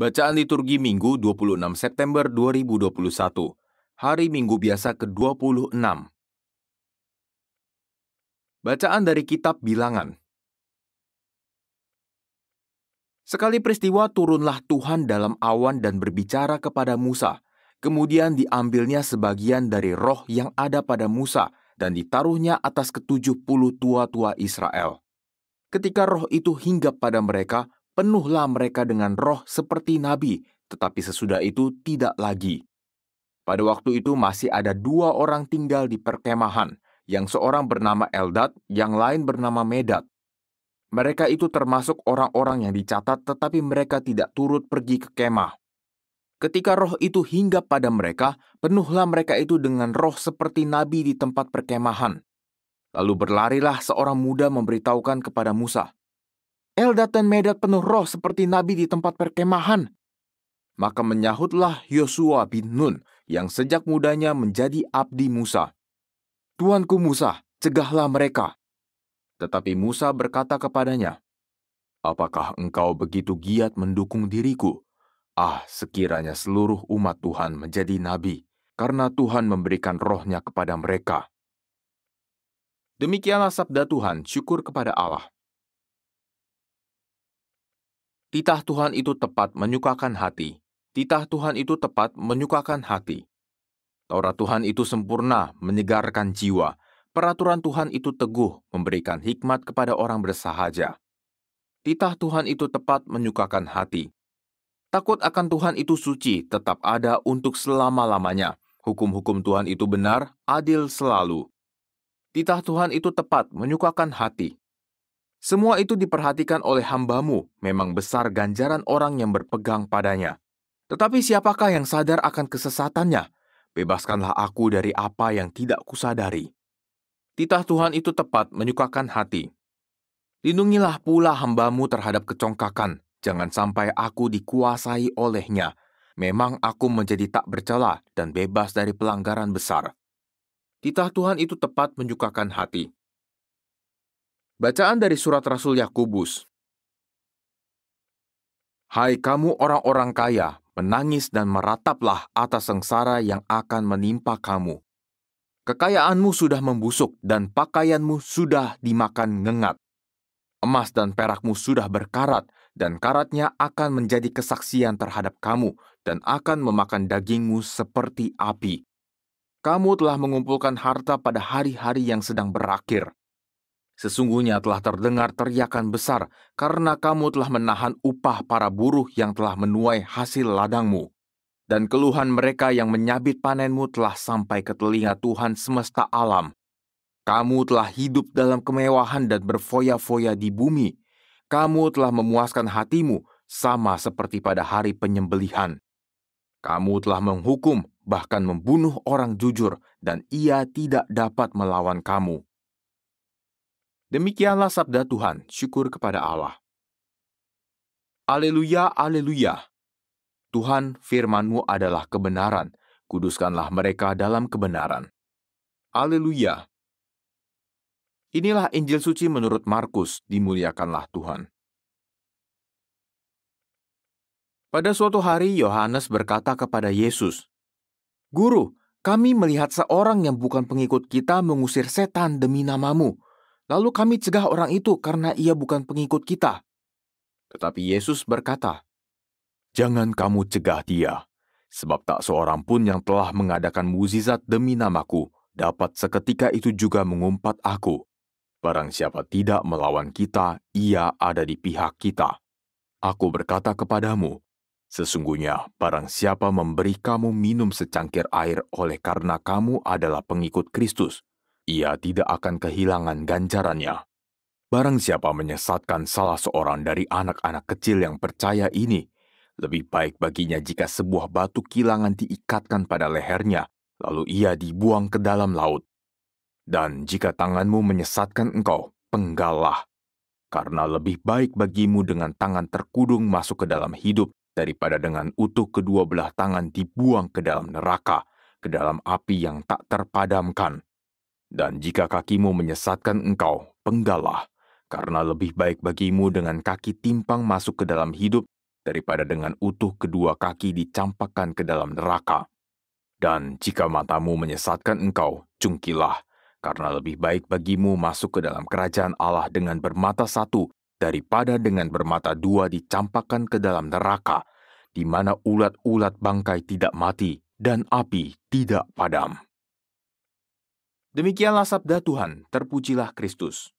Bacaan liturgi Minggu 26 September 2021, hari Minggu biasa ke-26. Bacaan dari Kitab Bilangan. Sekali peristiwa turunlah Tuhan dalam awan dan berbicara kepada Musa. Kemudian diambilnya sebagian dari roh yang ada pada Musa dan ditaruhnya atas ke-70 tua-tua Israel. Ketika roh itu hinggap pada mereka, penuhlah mereka dengan roh seperti nabi, tetapi sesudah itu tidak lagi. Pada waktu itu masih ada 2 orang tinggal di perkemahan, yang seorang bernama Eldad, yang lain bernama Medad. Mereka itu termasuk orang-orang yang dicatat, tetapi mereka tidak turut pergi ke kemah. Ketika roh itu hinggap pada mereka, penuhlah mereka itu dengan roh seperti nabi di tempat perkemahan. Lalu berlarilah seorang muda memberitahukan kepada Musa, Eldad dan Medad penuh roh seperti nabi di tempat perkemahan. Maka menyahutlah Yosua bin Nun, yang sejak mudanya menjadi abdi Musa. Tuanku Musa, cegahlah mereka. Tetapi Musa berkata kepadanya, apakah engkau begitu giat mendukung diriku? Sekiranya seluruh umat Tuhan menjadi nabi, karena Tuhan memberikan rohnya kepada mereka. Demikianlah sabda Tuhan, syukur kepada Allah. Titah Tuhan itu tepat menyukakan hati. Titah Tuhan itu tepat menyukakan hati. Taurat Tuhan itu sempurna, menyegarkan jiwa. Peraturan Tuhan itu teguh, memberikan hikmat kepada orang bersahaja. Titah Tuhan itu tepat menyukakan hati. Takut akan Tuhan itu suci, tetap ada untuk selama-lamanya. Hukum-hukum Tuhan itu benar, adil selalu. Titah Tuhan itu tepat menyukakan hati. Semua itu diperhatikan oleh hamba-Mu, memang besar ganjaran orang yang berpegang padanya. Tetapi siapakah yang sadar akan kesesatannya? Bebaskanlah aku dari apa yang tidak kusadari. Titah Tuhan itu tepat menyukakan hati. Lindungilah pula hamba-Mu terhadap kecongkakan. Jangan sampai aku dikuasai olehnya. Memang aku menjadi tak bercela dan bebas dari pelanggaran besar. Titah Tuhan itu tepat menyukakan hati. Bacaan dari surat Rasul Yakobus. Hai kamu orang-orang kaya, menangis dan merataplah atas sengsara yang akan menimpa kamu. Kekayaanmu sudah membusuk dan pakaianmu sudah dimakan ngengat. Emas dan perakmu sudah berkarat, dan karatnya akan menjadi kesaksian terhadap kamu, dan akan memakan dagingmu seperti api. Kamu telah mengumpulkan harta pada hari-hari yang sedang berakhir. Sesungguhnya telah terdengar teriakan besar, karena kamu telah menahan upah para buruh yang telah menuai hasil ladangmu. Dan keluhan mereka yang menyabit panenmu telah sampai ke telinga Tuhan semesta alam. Kamu telah hidup dalam kemewahan dan berfoya-foya di bumi. Kamu telah memuaskan hatimu sama seperti pada hari penyembelihan. Kamu telah menghukum, bahkan membunuh orang jujur, dan ia tidak dapat melawan kamu. Demikianlah sabda Tuhan, syukur kepada Allah. Aleluya, aleluya. Tuhan, firman-Mu adalah kebenaran. Kuduskanlah mereka dalam kebenaran. Aleluya. Inilah Injil suci menurut Markus, dimuliakanlah Tuhan. Pada suatu hari Yohanes berkata kepada Yesus, Guru, kami melihat seorang yang bukan pengikut kita mengusir setan demi nama-Mu. Lalu kami cegah orang itu karena ia bukan pengikut kita. Tetapi Yesus berkata, Jangan kamu cegah dia, sebab tak seorang pun yang telah mengadakan mukjizat demi nama-Ku dapat seketika itu juga mengumpat Aku. Barang siapa tidak melawan kita, ia ada di pihak kita. Aku berkata kepadamu, sesungguhnya barang siapa memberi kamu minum secangkir air oleh karena kamu adalah pengikut Kristus, ia tidak akan kehilangan ganjarannya. Barang siapa menyesatkan salah seorang dari anak-anak kecil yang percaya ini, lebih baik baginya jika sebuah batu kilangan diikatkan pada lehernya, lalu ia dibuang ke dalam laut. Dan jika tanganmu menyesatkan engkau, penggallah. Karena lebih baik bagimu dengan tangan terkudung masuk ke dalam hidup daripada dengan utuh kedua belah tangan dibuang ke dalam neraka, ke dalam api yang tak terpadamkan. Dan jika kakimu menyesatkan engkau, penggallah. Karena lebih baik bagimu dengan kaki timpang masuk ke dalam hidup daripada dengan utuh kedua kaki dicampakkan ke dalam neraka. Dan jika matamu menyesatkan engkau, cungkilah, karena lebih baik bagimu masuk ke dalam kerajaan Allah dengan bermata satu daripada dengan bermata dua dicampakkan ke dalam neraka, di mana ulat-ulat bangkai tidak mati dan api tidak padam. Demikianlah sabda Tuhan, terpujilah Kristus.